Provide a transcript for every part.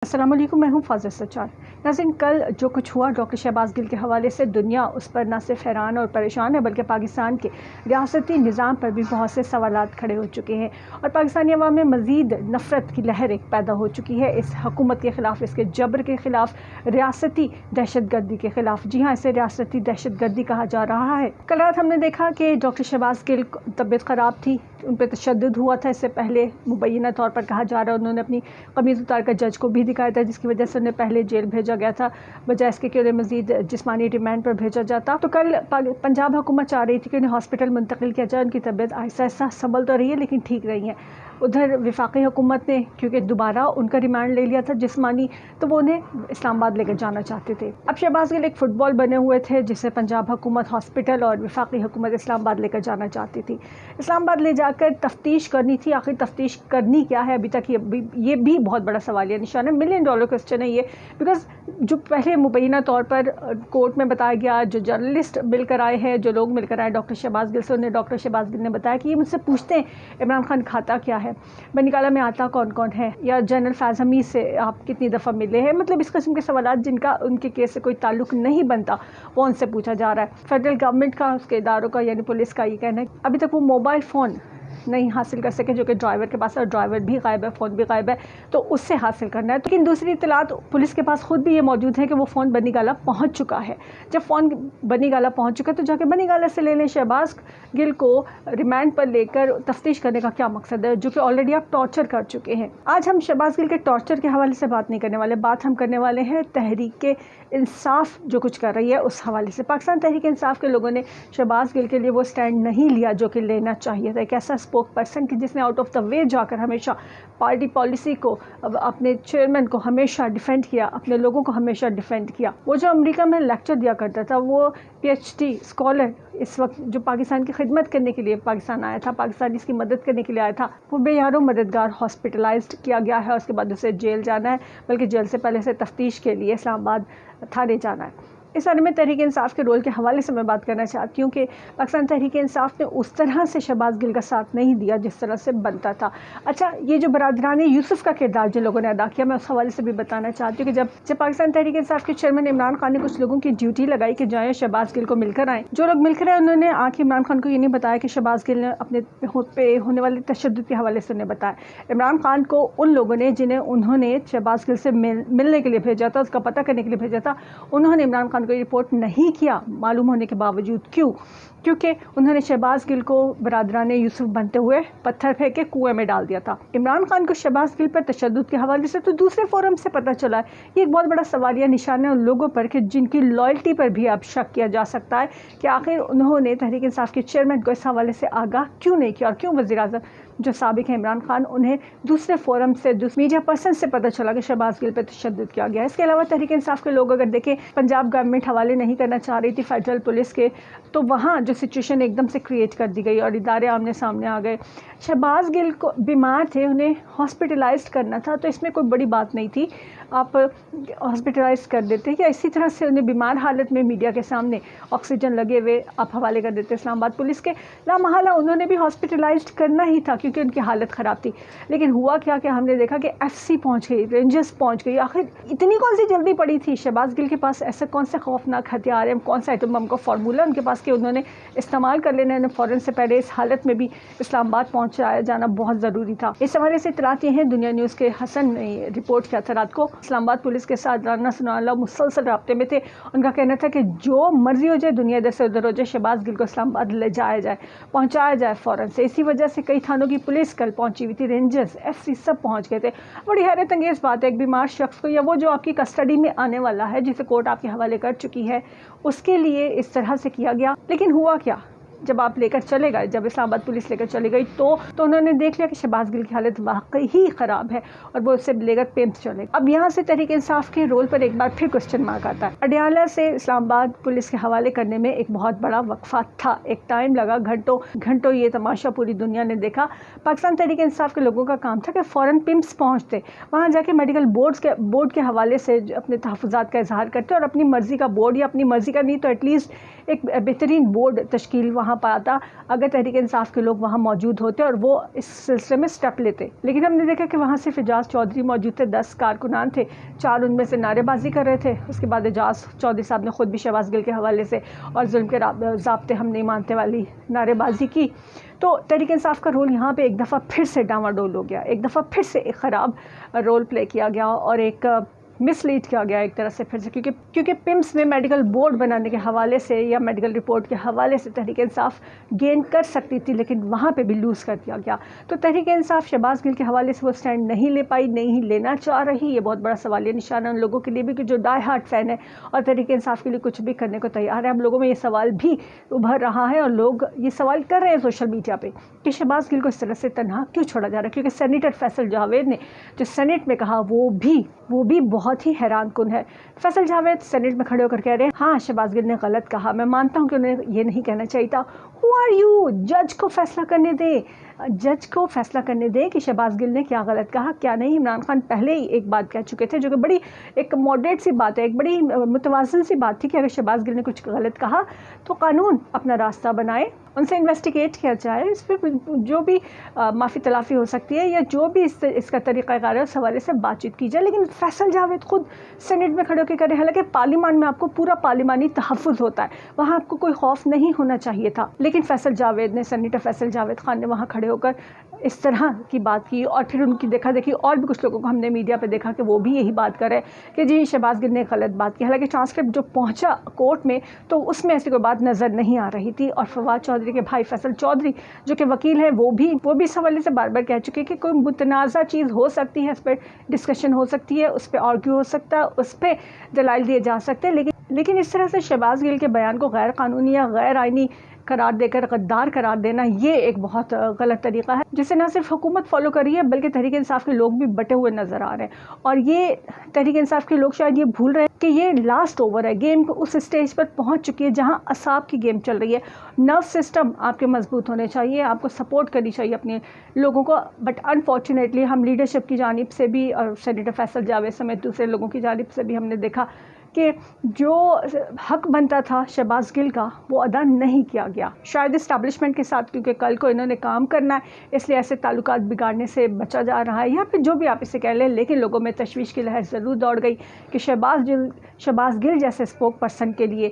अस्सलाम वालेकुम, मैं हूँ फाज़िल सच्चार। नाज़रीन, कल जो कुछ हुआ डॉक्टर शहबाज गिल के हवाले से दुनिया उस पर न सिर्फ हैरान और परेशान है बल्कि पाकिस्तान के रियासती निज़ाम पर भी बहुत से सवालात खड़े हो चुके हैं और पाकिस्तानी अवाम में मज़ीद नफ़रत की लहर एक पैदा हो चुकी है इस हुकूमत के ख़िलाफ़, इसके जबर के ख़िलाफ़, रियासती दहशत गर्दी के ख़िलाफ़। जी हाँ, इसे रियासती दहशत गर्दी कहा जा रहा है। कल रात हमने देखा कि डॉक्टर शहबाज गिल तबीयत ख़राब थी, उन पर तशद्दुद हुआ था। इससे पहले मुबैना तौर पर कहा जा रहा है उन्होंने अपनी कमीज़ उतार कर जज को भी दिखाया था, जिसकी वजह से उन्हें पहले जेल भेजा गया था बजाय इसके कि उन्हें मज़ीद जिस्मानी रिमांड पर भेजा जाता। तो कल पंजाब हुकूमत चाह रही थी कि उन्हें हॉस्पिटल मुंतकिल किया जाए। उनकी तबीयत आहिस्ता आहिस्ता संभल तो रही है लेकिन ठीक रही है। उधर वफाकी हुकूमत ने क्योंकि दोबारा उनका रिमांड ले लिया था जिस्मानी, तो वो उन्हें इस्लामाबाद लेकर जाना चाहते थे। अब शहबाज गिल एक फुटबॉल बने हुए थे जिसे पंजाब हुकूमत हॉस्पिटल और वफाकी हुकूमत इस्लामाबाद लेकर जाना चाहती थी। इस्लामाबाद ले जाकर तफ्तीश करनी थी। आखिर तफ्तीश करनी क्या है, अभी तक ये भी बहुत बड़ा सवालिया निशान है। $1 मिलियन क्वेश्चन है ये, बिकॉज जो पहले मुबैना तौर पर कोर्ट में बताया गया, जो जर्नलिस्ट मिलकर आए हैं, जो लोग मिलकर आए डॉक्टर शहबाज गिल से, उन्हें डॉक्टर शहबाज गिल ने बताया कि ये मुझसे पूछते हैं इमरान खान खाता क्या है, बनीकाला में आता कौन कौन है, या जनरल फैज़ हमीद से आप कितनी दफ़ा मिले हैं। मतलब इस किस्म के सवालात जिनका उनके केस से कोई ताल्लुक नहीं बनता वो उनसे पूछा जा रहा है। फेडरल गवर्नमेंट का, उसके इदारों का यानी पुलिस का ये कहना है अभी तक वो मोबाइल फ़ोन नहीं हासिल कर सके जो कि ड्राइवर के पास है, और ड्राइवर भी गायब है, फ़ोन भी गायब है, तो उससे हासिल करना है। लेकिन दूसरी इत्तलात पुलिस के पास खुद भी ये मौजूद है कि वो फ़ोन बनीगाला पहुंच चुका है। जब फ़ोन बनीगाला पहुंच चुका है तो जाके बनीगाला से ले लें। शहबाज गिल को रिमांड पर लेकर तफ्तीश करने का क्या मकसद है, जो कि ऑलरेडी आप टॉर्चर कर चुके हैं। आज हम शहबाज गिल के टॉर्चर के हवाले से बात नहीं करने वाले, बात हम करने वाले हैं तहरीक इंसाफ जो कुछ कर रही है उस हवाले से। पाकिस्तान तहरीक इंसाफ के लोगों ने शहबाज गिल के लिए वो स्टैंड नहीं लिया जो कि लेना चाहिए था। एक ऐसा स्पोक पर्सन कि जिसने आउट ऑफ द वे जाकर हमेशा पार्टी पॉलिसी को, अपने चेयरमैन को हमेशा डिफेंड किया, अपने लोगों को हमेशा डिफेंड किया। वो जो अमेरिका में लेक्चर दिया करता था, वो PhD स्कॉलर इस वक्त जो पाकिस्तान की खिदमत करने के लिए पाकिस्तान आया था, पाकिस्तान इसकी मदद करने के लिए आया था, वो बेयारों मददगार हॉस्पिटलाइज्ड किया गया है। उसके बाद उसे जेल जाना है, बल्कि जेल से पहले से तफ्तीश के लिए इस्लामाबाद थाने जाना है। इस बारे में तहरीक इंसाफ के रोल के हवाले से मैं बात करना चाहती हूँ कि पाकिस्तान तहरीक इंसाफ ने उस तरह से शहबाज गिल का साथ नहीं दिया जिस तरह से बनता था। अच्छा, ये जो बरादरान यूसुफ का किरदार जिन लोगों ने अदा किया, मैं उस हवाले से भी बताना चाहती हूँ कि जब पाकिस्तान तहरीक इंसाफ के चेयरमैन इमरान खान ने कुछ लोगों की ड्यूटी लगाई कि जाएँ शहबाज गिल को मिलकर आएँ, जो लोग मिलकर आए उन्होंने आके इमरान खान को ये नहीं बताया कि शहबाज गिल ने अपने पे होने वाले तशद्दुद के हवाले से उन्हें बताया। इमरान खान को उन लोगों ने जिन्हें उन्होंने शहबाज गिल से मिलने के लिए भेजा था, उसका पता करने के लिए भेजा था, उन्होंने इमरान खान को रिपोर्ट नहीं किया मालूम होने के बावजूद। क्यों? क्योंकि उन्होंने शहबाज गिल को बरादरान यूसुफ बनते हुए पत्थर फेंक के कुएं में डाल दिया था। इमरान खान को शहबाज गिल पर तशद्दुद के हवाले से तो दूसरे फोरम से पता चला है। ये एक बहुत बड़ा सवालिया निशान है उन लोगों पर कि जिनकी लॉयल्टी पर भी अब शक किया जा सकता है कि आखिर उन्होंने तहरीक इंसाफ के चेयरमैन को इस हवाले से आगाह क्यों नहीं किया, और क्यों वज़ीर-ए-आज़म जो साबिक है इमरान खान, उन्हें दूसरे फोरम से, मीडिया पर्सन से पता चला कि शहबाज गिल पर तशद्दुद किया गया है। इसके अलावा तहरीक इंसाफ के लोग अगर देखें, पंजाब गवर्नमेंट हवाले नहीं करना चाह रही थी फेडरल पुलिस के, तो वहाँ जो सिचुएशन एकदम से क्रिएट कर दी गई और इदारे आमने सामने आ गए। शहबाज गिल को बीमार थे, उन्हें हॉस्पिटलाइज करना था, तो इसमें कोई बड़ी बात नहीं थी, आप हॉस्पिटलाइज कर देते, या इसी तरह से उन्हें बीमार हालत में मीडिया के सामने ऑक्सीजन लगे हुए आप हवाले कर देते इस्लामाबाद पुलिस के। लामहला उन्होंने भी हॉस्पिटलाइज करना ही था क्योंकि उनकी हालत ख़राब थी। लेकिन हुआ क्या कि हमने देखा कि FC पहुंच गई, रेंजर्स पहुंच गई। आखिर इतनी कौन सी जल्दी पड़ी थी? शहबाज गिल के पास ऐसा कौन सा खौफनाक हथियार है, कौन सा एटम बम का फार्मूला उनके पास कि उन्होंने इस्तेमाल कर लेना है फ़ौरन से पहले इस हालत में भी इस्लामाबाद पहुँचाया जाना बहुत ज़रूरी था। इस हवाले से इत्तलात ये हैं, दुनिया न्यूज़ के हसन ने रिपोर्ट किया था रात को, इस्लामाबाद पुलिस के साथ राना सुनाला मुसलसल राब्ते में थे। उनका कहना था कि जो मर्जी हो जाए, दुनिया इधर से उधर हो जाए, शहबाज गिल को इस्लामाबाद ले जाया जाए, पहुँचाया जाए फ़ौरन से। इसी वजह से कई थानों की पुलिस कल पहुँची हुई थी, रेंजर्स, FC सब पहुँच गए थे। बड़ी हैरत अंगेज़ बात है, एक बीमार शख्स को, या वो जो आपकी कस्टडी में आने वाला है जिसे कोर्ट आपके हवाले कर चुकी है, उसके लिए इस तरह से किया गया। लेकिन हुआ क्या, जब आप लेकर चले गए, जब इस्लामाबाद पुलिस लेकर चली गई तो उन्होंने देख लिया कि शहबाज गिल की हालत वाकई ही ख़राब है और वो उससे लेकर पिम्स चले। अब यहाँ से तहरीक इंसाफ के रोल पर एक बार फिर क्वेश्चन मार्क आता है। अडियाला से इस्लामाबाद पुलिस के हवाले करने में एक बहुत बड़ा वक्फा था, एक टाइम लगा, घंटों ये तमाशा पूरी दुनिया ने देखा। पाकिस्तान तहरीक इंसाफ के लोगों का काम था कि फ़ौरन पिम्स पहुँचते, वहाँ जाके मेडिकल बोर्ड के हवाले से अपने तहफ़्फ़ुज़ात का इजहार करते और अपनी मर्ज़ी का बोर्ड, या अपनी मर्ज़ी का नहीं तो एटलीस्ट एक बेहतरीन बोर्ड तश्कील वहाँ وہاں پاتا اگر تحریک انصاف کے لوگ وہاں موجود ہوتے اور وہ اس سلسلے میں سٹیپ لیتے. لیکن ہم نے دیکھا کہ وہاں صرف اعجاز چودھری موجود تھے, 10 کارکنان تھے, 4 ان میں سے نعرے بازی کر رہے تھے. اس کے بعد اعجاز چودھری صاحب نے خود بھی شہباز گل کے حوالے سے اور ظلم کے ضابطے ہم نہیں مانتے والی نعرے بازی کی. تو تحریک انصاف کا رول یہاں پہ ایک دفعہ پھر سے ڈاواڈول ہو گیا, ایک دفعہ پھر سے ایک خراب رول پلے کیا گیا اور ایک مس لیڈ کیا گیا ایک طرح سے پھر سے, کیونکہ پمس میں میڈیکل بورڈ بنانے کے حوالے سے یا میڈیکل رپورٹ کے حوالے سے تحریک انصاف گین کر سکتی تھی, لیکن وہاں پہ بھی لوز کر دیا گیا. تو تحریک انصاف شہباز گل کے حوالے سے وہ سٹینڈ نہیں لے پائی, نہیں لینا چاہ رہی. یہ بہت بڑا سوالیہ نشانہ ان لوگوں کے لیے بھی کہ جو ڈائی ہارٹ فین ہے اور تحریک انصاف کے لیے کچھ بھی کرنے کو تیار ہے. ہم لوگوں میں یہ سوال بھی ابھر رہا ہے اور لوگ یہ سوال کر رہے ہیں سوشل میڈیا پہ کہ شہباز گل کو اس طرح سے تنہا کیوں چھوڑا جا رہا ہے, کیونکہ سینیٹر فیصل جاوید نے جو سینٹ میں کہا وہ بھی بہت ہی حیران کن ہے. فیصل جاوید سینٹ میں کھڑے ہو کر کہہ رہے ہیں ہاں شہباز گل نے غلط کہا, میں مانتا ہوں کہ انہیں یہ نہیں کہنا چاہیے تھا. ہو آر یو, جج کو فیصلہ کرنے دیں, جج کو فیصلہ کرنے دیں کہ شہباز گل نے کیا غلط کہا کیا نہیں. عمران خان پہلے ہی ایک بات کہہ چکے تھے جو کہ بڑی ایک ماڈریٹ سی بات ہے, ایک بڑی متوازن سی بات تھی کہ اگر شہباز گل نے کچھ غلط کہا تو قانون اپنا راستہ بنائے, ان سے انویسٹیگیٹ کیا جائے, اس پہ جو بھی معافی تلافی ہو سکتی ہے یا جو بھی اس کا طریقہ کار ہے اس حوالے سے بات چیت کی جائے. لیکن فیصل جاوید خود سینٹ میں کھڑے ہو کے کرے, حالانکہ پارلیمان میں آپ کو پورا پارلیمانی تحفظ ہوتا ہے, وہاں آپ کو کوئی خوف نہیں ہونا چاہیے تھا. لیکن فیصل جاوید نے, سینیٹر فیصل جاوید خان نے وہاں کھڑے ہو کر اس طرح کی بات کی. اور پھر ان کی دیکھا دیکھی اور بھی کچھ لوگوں کو ہم نے میڈیا پہ دیکھا کہ وہ بھی یہی بات کر رہے کہ جی شہباز گل نے غلط بات کی. حالانکہ ٹرانسکرپٹ جو پہنچا کورٹ میں تو اس میں ایسی کوئی بات نظر نہیں آ رہی تھی. اور فواد چودھری کے بھائی فیصل چودھری جو کہ وکیل ہیں وہ بھی اس حوالے سے بار بار کہہ چکے کہ کوئی متنازع چیز ہو سکتی ہے, اس پہ ڈسکشن ہو سکتی ہے, اس پہ آرگیو ہو سکتا ہے, اس پہ دلائل دیے جا سکتے ہیں. لیکن اس طرح سے شہباز گل کے بیان کو غیر قانونی یا غیر آئینی قرار دے کر غدار قرار دینا یہ ایک بہت غلط طریقہ ہے جسے نہ صرف حکومت فالو کر رہی ہے بلکہ تحریک انصاف کے لوگ بھی بٹے ہوئے نظر آ رہے ہیں. اور یہ تحریک انصاف کے لوگ شاید یہ بھول رہے ہیں کہ یہ لاسٹ اوور ہے, گیم اس اسٹیج پر پہنچ چکی ہے جہاں اعصاب کی گیم چل رہی ہے. نرو سسٹم آپ کے مضبوط ہونے چاہیے, آپ کو سپورٹ کرنی چاہیے اپنے لوگوں کو. بٹ انفارچونیٹلی ہم لیڈرشپ کی جانب سے بھی اور سینیٹر فیصل جاوید سمیت دوسرے لوگوں کی جانب سے بھی ہم نے دیکھا کہ جو حق بنتا تھا شہباز گل کا وہ ادا نہیں کیا گیا. شاید اسٹیبلشمنٹ کے ساتھ, کیونکہ کل کو انہوں نے کام کرنا ہے اس لیے ایسے تعلقات بگاڑنے سے بچا جا رہا ہے, یا پھر جو بھی آپ اسے کہہ لیں. لیکن لوگوں میں تشویش کی لہر ضرور دوڑ گئی کہ شہباز گل جیسے اسپوک پرسن کے لیے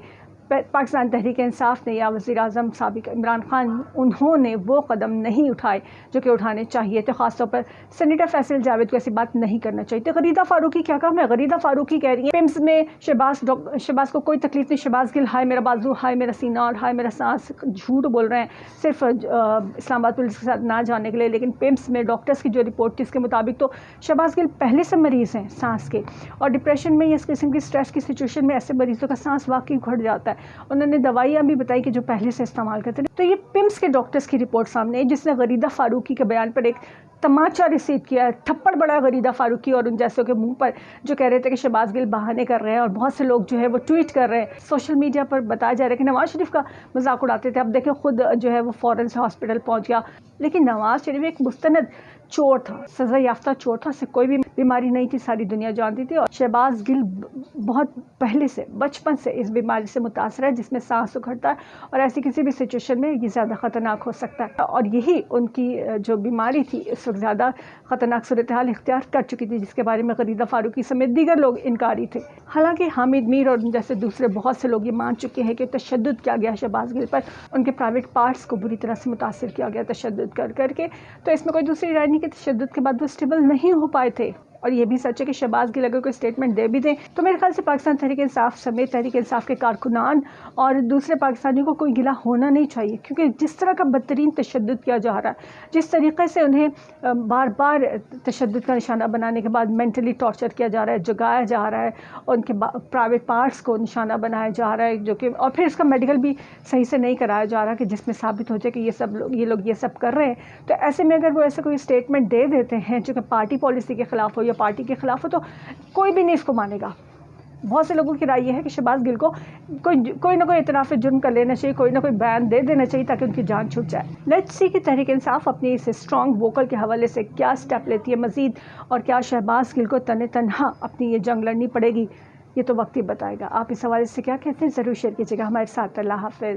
پاکستان تحریک انصاف نے یا وزیر اعظم سابق عمران خان انہوں نے وہ قدم نہیں اٹھائے جو کہ اٹھانے چاہیے تھے. خاص طور پر سینیٹر فیصل جاوید کو ایسی بات نہیں کرنا چاہیے تھی. غریدہ فاروقی کیا کہا, میں غریدہ فاروقی کہہ رہی ہیں پمس میں شہباز کو کوئی تکلیف نہیں. شہباز گل ہائے میرا بازو, ہائے میرا سینہ اور ہائے میرا سانس, جھوٹ بول رہے ہیں صرف اسلام آباد پولیس کے ساتھ نہ جانے کے لیے. لیکن پمس میں ڈاکٹرز کی جو رپورٹ تھی اس کے مطابق تو شہباز گل پہلے سے مریض ہیں سانس کے, اور ڈپریشن میں یا اس قسم کی اسٹریس کی سچویشن میں ایسے مریضوں کا سانس واقعی گھٹ جاتا ہے. انہوں نے دوائیاں بھی بتائی کہ جو پہلے سے استعمال کرتے ہیں. تو یہ پمس کے ڈاکٹرز کی رپورٹ سامنے ہے جس نے غریدہ فاروقی کے بیان پر ایک تماچا ریسیو کیا, تھپڑ بڑا غریدہ فاروقی اور ان جیسوں کے منہ پر جو کہہ رہے تھے کہ شہباز گل بہانے کر رہے ہیں. اور بہت سے لوگ جو ہے وہ ٹویٹ کر رہے ہیں, سوشل میڈیا پر بتایا جا رہا ہے کہ نواز شریف کا مذاق اڑاتے تھے. اب دیکھیں خود جو ہے وہ فوراً سے ہاسپٹل پہنچ گیا. لیکن نواز شریف ایک مستند چور تھا, سزا یافتہ چور تھا, اسے کوئی بھی بیماری نہیں تھی, ساری دنیا جانتی تھی. اور شہباز گل بہت پہلے سے بچپن سے اس بیماری سے متاثر ہے جس میں سانس اکھڑتا ہے, اور ایسی کسی بھی سچویشن میں یہ زیادہ خطرناک ہو سکتا ہے. اور یہی ان کی جو بیماری تھی اس وقت زیادہ خطرناک صورتحال اختیار کر چکی تھی, جس کے بارے میں غریدہ فاروقی سمیت دیگر لوگ انکاری تھے. حالانکہ حامد میر اور جیسے دوسرے بہت سے لوگ یہ مان چکے ہیں کہ تشدد کیا گیا شہباز گل پر, ان کے پرائیویٹ پارٹس کو بری طرح سے متاثر کیا گیا تشدد کر کے. تو اس میں کوئی دوسری رائے نہیں کہ تشدد کے بعد وہ اسٹیبل نہیں ہو پائے تھے. اور یہ بھی سچ ہے کہ شہباز گل اگر کوئی اسٹیٹمنٹ دے بھی دیں تو میرے خیال سے پاکستان تحریک انصاف سمیت تحریک انصاف کے کارکنان اور دوسرے پاکستانیوں کو کوئی گلہ ہونا نہیں چاہیے, کیونکہ جس طرح کا بدترین تشدد کیا جا رہا ہے, جس طریقے سے انہیں بار بار تشدد کا نشانہ بنانے کے بعد مینٹلی ٹارچر کیا جا رہا ہے, جگایا جا رہا ہے, ان کے پرائیویٹ پارٹس کو نشانہ بنایا جا رہا ہے, جو کہ اور پھر اس کا میڈیکل بھی صحیح سے نہیں کرایا جا رہا کہ جس میں ثابت ہو جائے کہ یہ لوگ یہ سب کر رہے ہیں. تو ایسے میں اگر وہ ایسے کوئی اسٹیٹمنٹ دے دیتے ہیں جو کہ پارٹی پالیسی کے خلاف ہو یا پارٹی کے خلاف ہو تو کوئی بھی نہیں اس کو مانے گا. بہت سے لوگوں کی رائے یہ ہے کہ شہباز گل کو کوئی نہ کوئی اعتراف جرم کر لینا چاہیے, کوئی نہ کوئی بیان دے دینا چاہیے تاکہ ان کی جان چھوٹ جائے. لیٹس سی کہ تحریک انصاف اپنی اس اسٹرانگ ووکل کے حوالے سے کیا سٹیپ لیتی ہے مزید, اور کیا شہباز گل کو تنہا اپنی یہ جنگ لڑنی پڑے گی, یہ تو وقت ہی بتائے گا. آپ اس حوالے سے کیا کہتے ہیں ضرور شیئر کیجیے گا ہمارے ساتھ. اللہ حافظ.